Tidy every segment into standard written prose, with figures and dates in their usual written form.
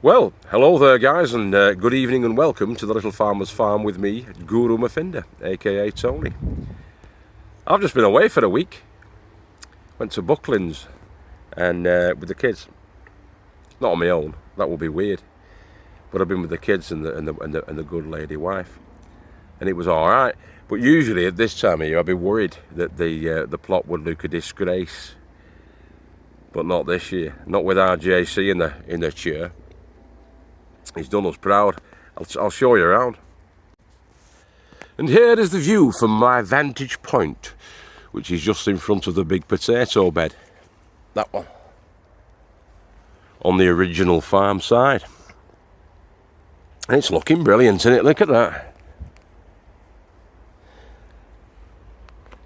Well, hello there guys, and good evening and welcome to the Little Farmer's Farm with me, Guru Mafinda, aka Tony. I've just been away for a week. Went to Bucklands and with the kids. Not on my own, that would be weird. But I've been with the kids and the good lady wife. And it was alright. But usually at this time of year I'd be worried that the plot would look a disgrace. But not this year. Not with our JC in the chair. He's done us proud. I'll show you around. And here is the view from my vantage point, which is just in front of the big potato bed. That one. On the original farm side. And it's looking brilliant, isn't it? Look at that.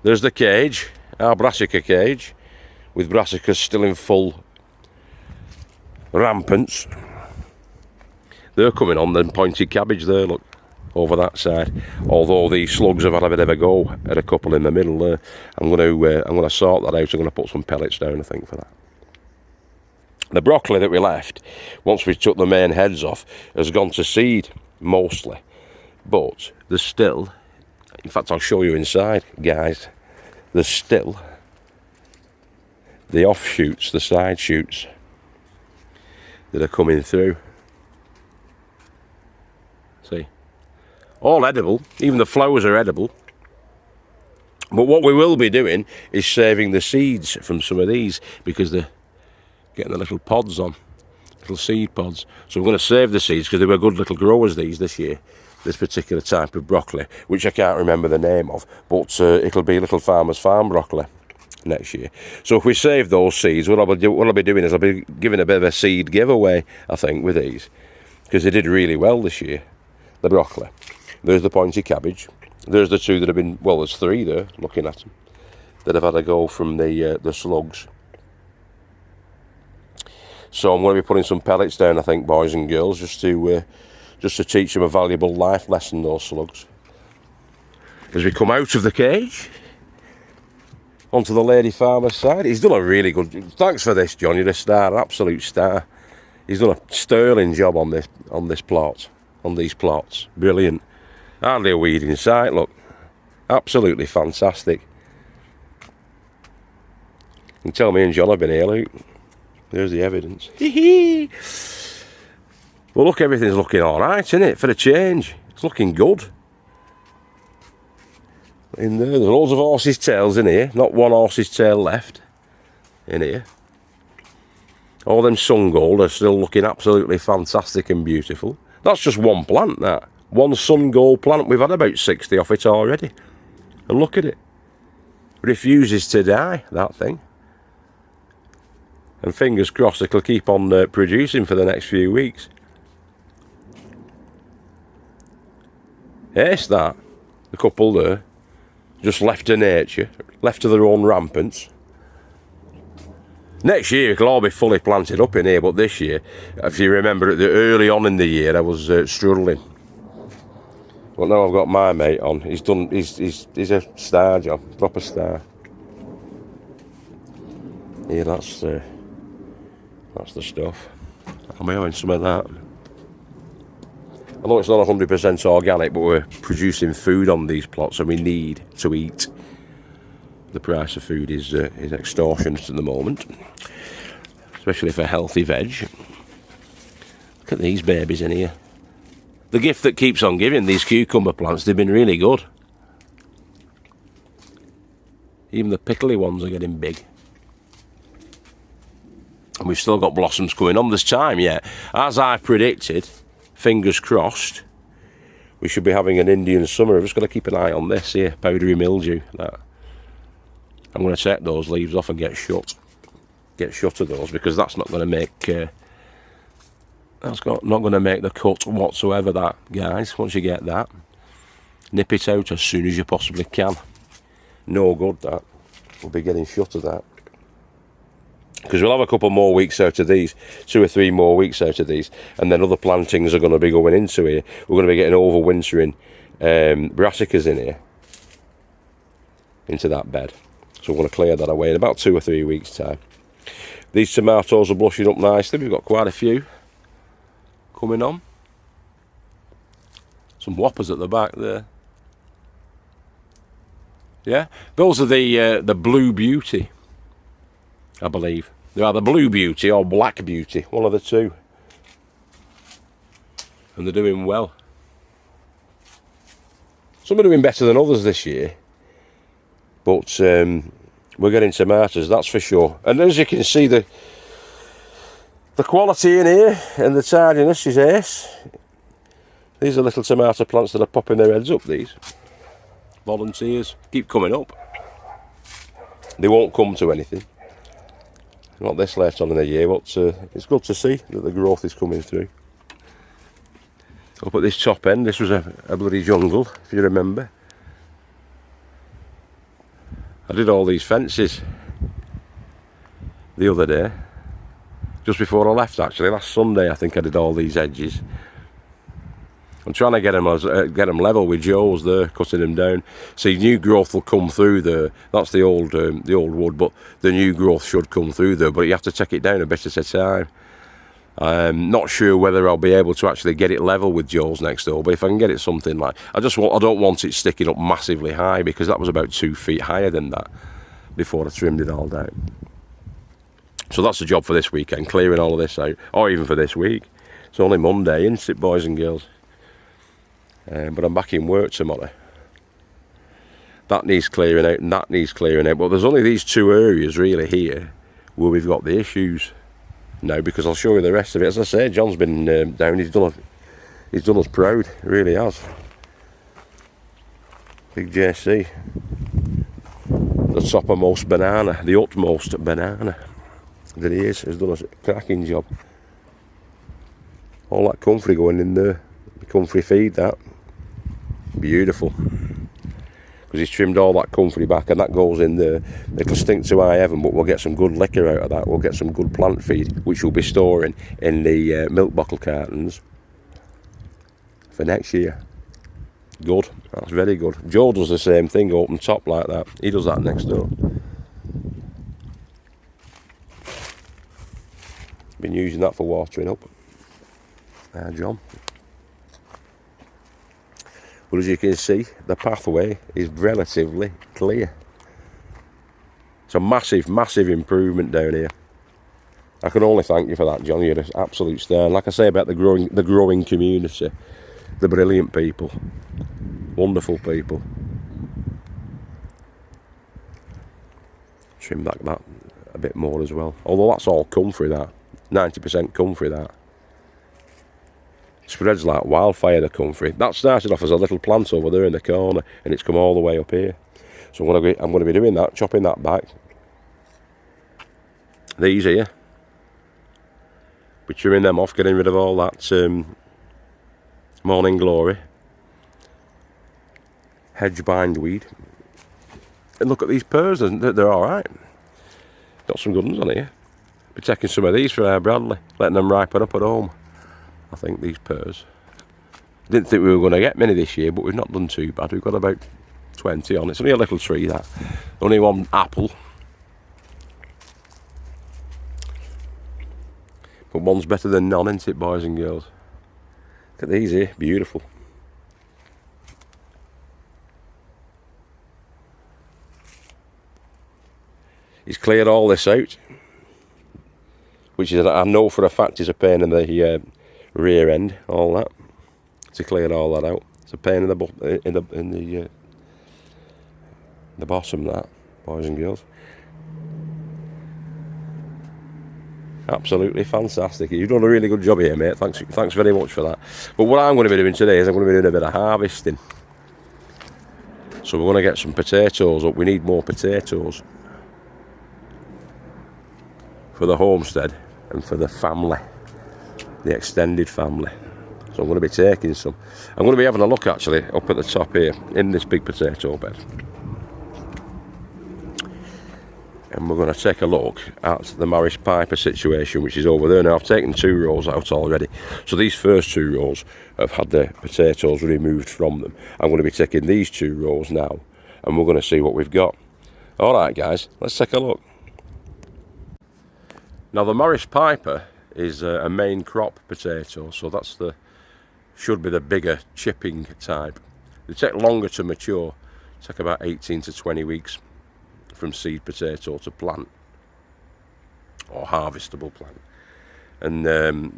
There's the cage, our brassica cage, with brassicas still in full rampants. They're coming on, then pointed cabbage there, look, over that side. Although the slugs have had a bit of a go at a couple in the middle there. I'm going to sort that out. I'm going to put some pellets down, I think, for that. The broccoli that we left, once we took the main heads off, has gone to seed, mostly. But there's still, in fact I'll show you inside, guys, there's still the offshoots, the side shoots, that are coming through. See, all edible, even the flowers are edible. But what we will be doing is saving the seeds from some of these, because they're getting the little pods on, little seed pods. So we're going to save the seeds because they were good little growers this year, this particular type of broccoli, which I can't remember the name of, but it'll be Little Farmer's Farm broccoli next year. So if we save those seeds, what I'll be doing is I'll be giving a bit of a seed giveaway, I think, with these, because they did really well this year. The broccoli. There's the pointy cabbage. There's the two that have been, well, there's three there, looking at them, that have had a go from the slugs. So I'm going to be putting some pellets down, I think, boys and girls, just to teach them a valuable life lesson, those slugs. As we come out of the cage, onto the lady farmer's side. He's done a really good, thanks for this, John, you're a star, an absolute star. He's done a sterling job on this plot. On these plots, brilliant. Hardly a weed in sight, look. Absolutely fantastic. You can tell me and John have been here, look. There's the evidence. Well, look, everything's looking alright, isn't it? For a change. It's looking good. In there's loads of horses' tails in here. Not one horse's tail left in here. All them sun gold are still looking absolutely fantastic and beautiful. That's just one plant, that. One sun gold plant. We've had about 60 off it already. And look at it. Refuses to die, that thing. And fingers crossed it'll keep on producing for the next few weeks. Yes, that. The couple there. Just left to nature. Left to their own rampants. Next year it'll all be fully planted up in here, but this year, if you remember, early on in the year I was struggling. But now I've got my mate on. He's a star, John, proper star. Yeah, that's the stuff. I'm having some of that. I know it's not 100% organic, but we're producing food on these plots, and we need to eat. The price of food is extortionate at the moment, especially for healthy veg. Look at these babies in here. The gift that keeps on giving, these cucumber plants, they've been really good. Even the pickly ones are getting big. And we've still got blossoms coming on. There's time yet. As I predicted, fingers crossed, we should be having an Indian summer. I've just got to keep an eye on this here, powdery mildew. That. I'm going to take those leaves off and get shut of those, because that's not going to make not going to make the cut whatsoever, that, guys. Once you get that, nip it out as soon as you possibly can. No good, that. We'll be getting shut of that, because we'll have a couple more weeks out of these, 2 or 3 more weeks out of these, and then other plantings are going to be going into here. We're going to be getting overwintering brassicas in here, into that bed. So we're going to clear that away in about 2 or 3 weeks' time. These tomatoes are blushing up nicely. We've got quite a few. coming on. Some whoppers at the back there. Yeah, those are the Blue Beauty, I believe. They are the Blue Beauty or Black Beauty, one of the two. And they're doing well. Some are doing better than others this year, but we're getting tomatoes, that's for sure. And as you can see, the quality in here and the tardiness is ace. These are little tomato plants that are popping their heads up, these. Volunteers keep coming up. They won't come to anything. Not this late on in the year, but it's good to see that the growth is coming through. Up at this top end, this was a bloody jungle, if you remember. I did all these fences the other day, just before I left actually, last Sunday I think I did all these edges. I'm trying to get them level with Joe's there, cutting them down. See, new growth will come through there. That's the old wood, but the new growth should come through there. But you have to take it down a bit at a time. I'm not sure whether I'll be able to actually get it level with Joe's next door. But if I can get it something like, I don't want it sticking up massively high, because that was about 2 feet higher than that before I trimmed it all down. So that's the job for this weekend, clearing all of this out, or even for this week. It's only Monday, isn't it, boys and girls? But I'm back in work tomorrow. That needs clearing out and that needs clearing out. But there's only these two areas really here where we've got the issues now, because I'll show you the rest of it. As I say, John's been down. He's done us proud. He really has. Big JC. The toppermost banana, the utmost banana that he is, has done a cracking job. All that comfrey going in there. The comfrey feed, that. Beautiful. Because he's trimmed all that comfrey back, and that goes in there. It'll stink to high heaven, but we'll get some good liquor out of that. We'll get some good plant feed, which we'll be storing in the milk bottle cartons for next year. Good. That's very good. Joe does the same thing, open top like that. He does that next door. Been using that for watering up. There, John. But as you can see, the pathway is relatively clear. It's a massive, massive improvement down here. I can only thank you for that, John. You're an absolute star. Like I say about the growing community, the brilliant people, wonderful people. Trim back that a bit more as well. Although that's all comfrey, that 90% comfrey, that. Spreads like wildfire, the comfrey. That started off as a little plant over there in the corner, and it's come all the way up here. So I'm going to be doing that, chopping that back. These here, be trimming them off, getting rid of all that morning glory, hedge bindweed. And look at these pears, they're all right. Got some good ones on here. Be taking some of these for our Bradley, letting them ripen up at home. I think these pears. Didn't think we were going to get many this year, but we've not done too bad. We've got about 20 on. It's only a little tree, that. Only one apple. But one's better than none, isn't it, boys and girls? Look at these here, beautiful. He's cleared all this out, which is, I know for a fact, is a pain in the rear end, all that, to clear all that out. It's a pain in the bottom, that, boys and girls. Absolutely fantastic. You've done a really good job here, mate. Thanks very much for that. But what I'm going to be doing today is I'm going to be doing a bit of harvesting. So we're going to get some potatoes up. We need more potatoes for the homestead and for the family, the extended family. So I'm going to be taking some. I'm going to be having a look actually up at the top here in this big potato bed. And we're going to take a look at the Morris Piper situation, which is over there. Now I've taken 2 rows out already. So these first 2 rows have had the potatoes removed from them. I'm going to be taking these 2 rows now, and we're going to see what we've got. Alright guys, let's take a look. Now the Morris Piper is a main crop potato, so that's should be the bigger chipping type. They take longer to mature, take about 18 to 20 weeks from seed potato to plant, or harvestable plant. And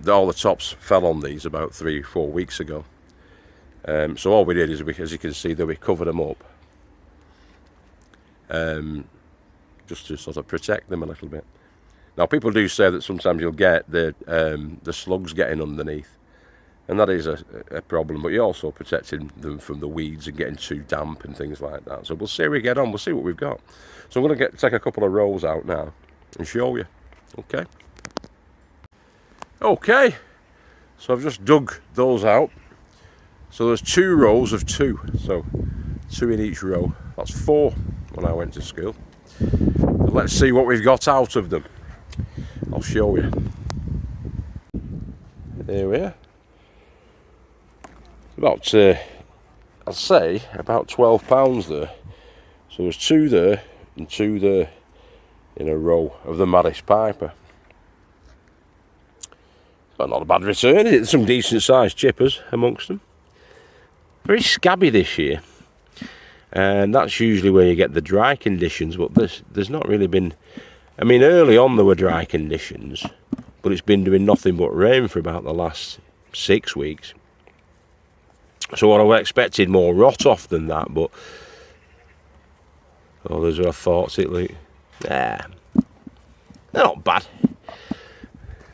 all the tops fell on these about 3-4 weeks ago. So all we did is, as you can see, we covered them up, just to sort of protect them a little bit. Now, people do say that sometimes you'll get the slugs getting underneath, and that is a problem, but you're also protecting them from the weeds and getting too damp and things like that. So we'll see how we get on, we'll see what we've got. So I'm going to take a couple of rows out now and show you. Okay, so I've just dug those out. So there's 2 rows of 2, so 2 in each row. That's 4 when I went to school. And let's see what we've got out of them. I'll show you. There we are. About, I'll say, about 12 pounds there. So there's 2 there and 2 there in a row of the Maris Piper. But not a bad return, is it? Some decent sized chippers amongst them. Very scabby this year, and that's usually where you get the dry conditions, but there's not really been. I mean, early on there were dry conditions, but it's been doing nothing but rain for about the last 6 weeks. So I expected more rot off than that, but there's where I thought it like, they're not bad.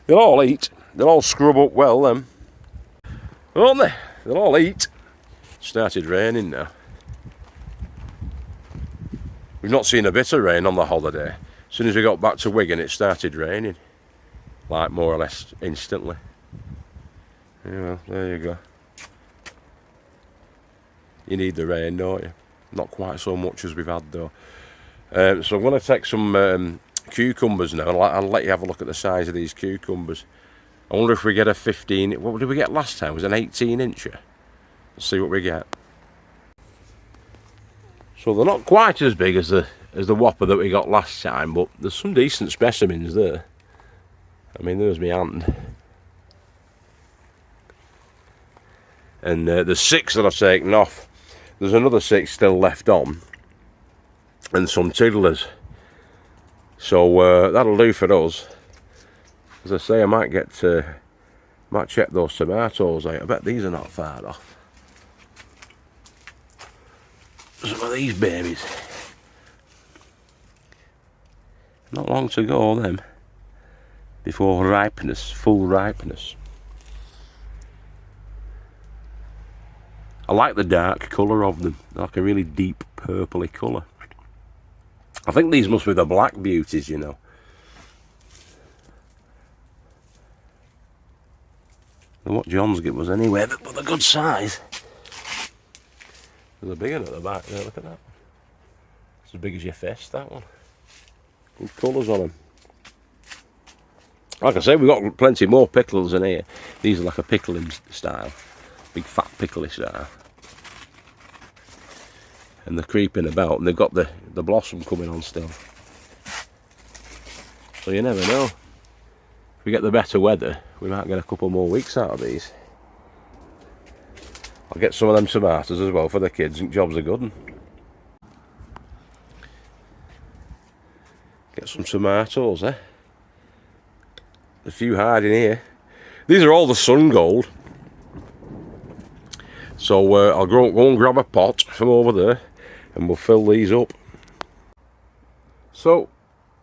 They'll all eat. They'll all scrub up well, them, won't they? They'll all eat. Started raining now. We've not seen a bit of rain on the holiday. As soon as we got back to Wigan, it started raining, like more or less instantly. Yeah, well, there you go. You need the rain, don't you? Not quite so much as we've had though. So I'm going to take some cucumbers now, and I'll let you have a look at the size of these cucumbers. I wonder if we get a 15. What did we get last time? It was an 18-incher. Let's see what we get. So they're not quite as big as the whopper that we got last time, but there's some decent specimens there. I mean, there's my hand. And there's 6 that I've taken off. There's another 6 still left on, and some tiddlers. So that'll do for us. As I say, I might check those tomatoes out. I bet these are not far off. Some of these babies. Not long to go, them, before ripeness, full ripeness. I like the dark colour of them, like a really deep purpley colour. I think these must be the black beauties, you know. And what John's give us anyway, but a good size. There's a big one at the back there, look at that. It's as big as your fist, that one. Good colours on them. Like I say, we've got plenty more pickles in here. These are like a pickling style. Big fat pickly style. And they're creeping about, and they've got the blossom coming on still. So you never know. If we get the better weather, we might get a couple more weeks out of these. I'll get some of them tomatoes as well for the kids. I think jobs are good. And get some tomatoes, eh? A few hiding here. These are all the sun gold. So I'll go and grab a pot from over there, and we'll fill these up. So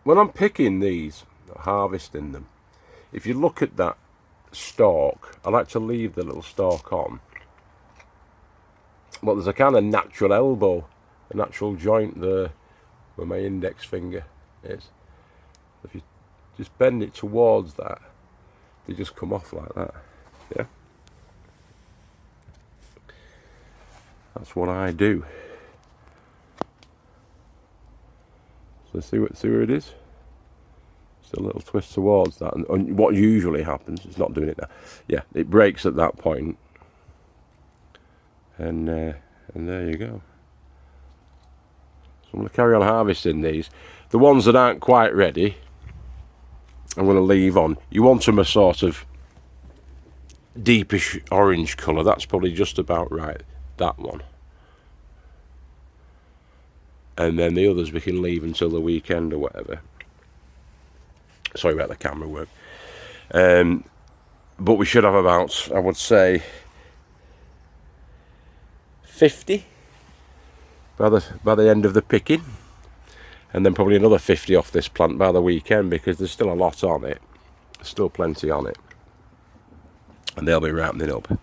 when I'm picking these, harvesting them, if you look at that stalk, I like to leave the little stalk on. But there's a kind of natural elbow, a natural joint there where my index finger is. If you just bend it towards that, they just come off like that. Yeah, that's what I do. So see where it is. Just a little twist towards that, and what usually happens, it's not doing it now. Yeah, it breaks at that point. And there you go. So I'm going to carry on harvesting these. The ones that aren't quite ready, I'm going to leave on. You want them a sort of deepish orange colour. That's probably just about right, that one. And then the others we can leave until the weekend or whatever. Sorry about the camera work. But we should have about, I would say, 50 by the end of the picking. And then probably another 50 off this plant by the weekend, because there's still a lot on it. There's still plenty on it. And they'll be ripening up.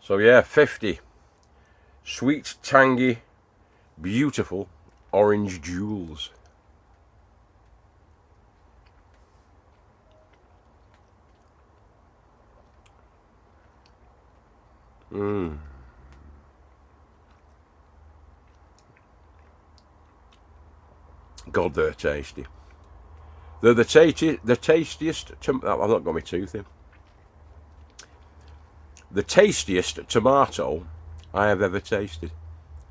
So yeah, 50 sweet, tangy, beautiful orange jewels. God, they're tasty. They're the tastiest. I've not got my tooth in. The tastiest tomato I have ever tasted.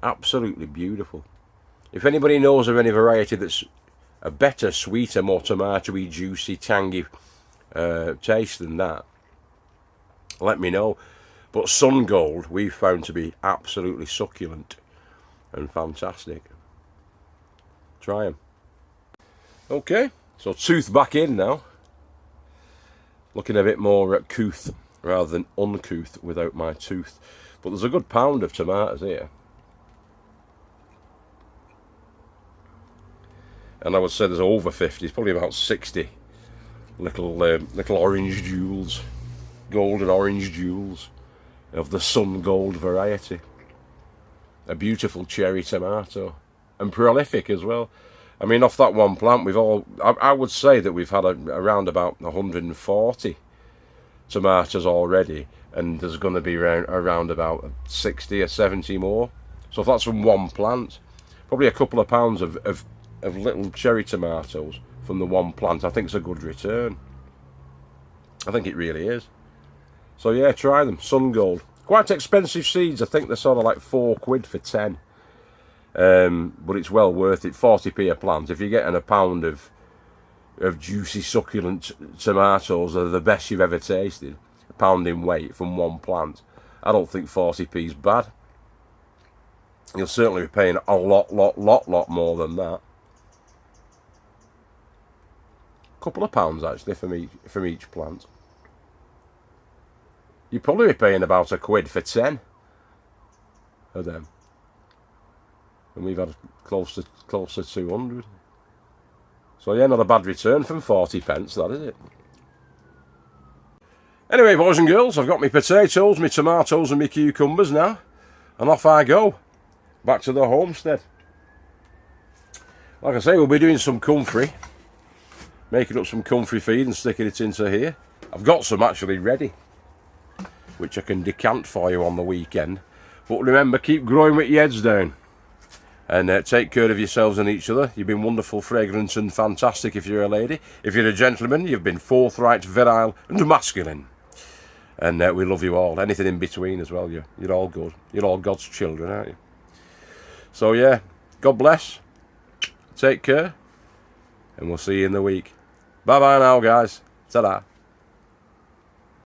Absolutely beautiful. If anybody knows of any variety that's a better, sweeter, more tomatoey, juicy, tangy taste than that, let me know. But Sun Gold we've found to be absolutely succulent and fantastic. Try them. Okay, so tooth back in now. Looking a bit more couth rather than uncouth without my tooth. But there's a good pound of tomatoes here. And I would say there's over 50, it's probably about 60 little orange jewels. Golden orange jewels of the Sun Gold variety. A beautiful cherry tomato. And prolific as well. I mean, off that one plant, I would say that we've had around about 140 tomatoes already, and there's going to be around about 60 or 70 more. So if that's from one plant, probably a couple of pounds of little cherry tomatoes from the one plant, I think it's a good return. I think it really is. So yeah, try them. Sun Gold. Quite expensive seeds. I think they're sort of like £4 for 10. But it's well worth it. 40p a plant. If you're getting a pound of juicy, succulent tomatoes that are the best you've ever tasted, a pound in weight from one plant, I don't think 40p is bad. You'll certainly be paying a lot more than that. A couple of pounds actually from each plant. You'd probably be paying about £1 for 10 of them. And we've had close to 200. So yeah, not a bad return from 40p, that is it. Anyway, boys and girls, I've got my potatoes, my tomatoes and my cucumbers now. And off I go. Back to the homestead. Like I say, we'll be doing some comfrey. Making up some comfrey feed and sticking it into here. I've got some actually ready, which I can decant for you on the weekend. But remember, keep growing with your heads down. And take care of yourselves and each other. You've been wonderful, fragrant and fantastic if you're a lady. If you're a gentleman, you've been forthright, virile and masculine. And we love you all. Anything in between as well. You're all good. You're all God's children, aren't you? So yeah, God bless. Take care. And we'll see you in the week. Bye-bye now, guys. Ta-da.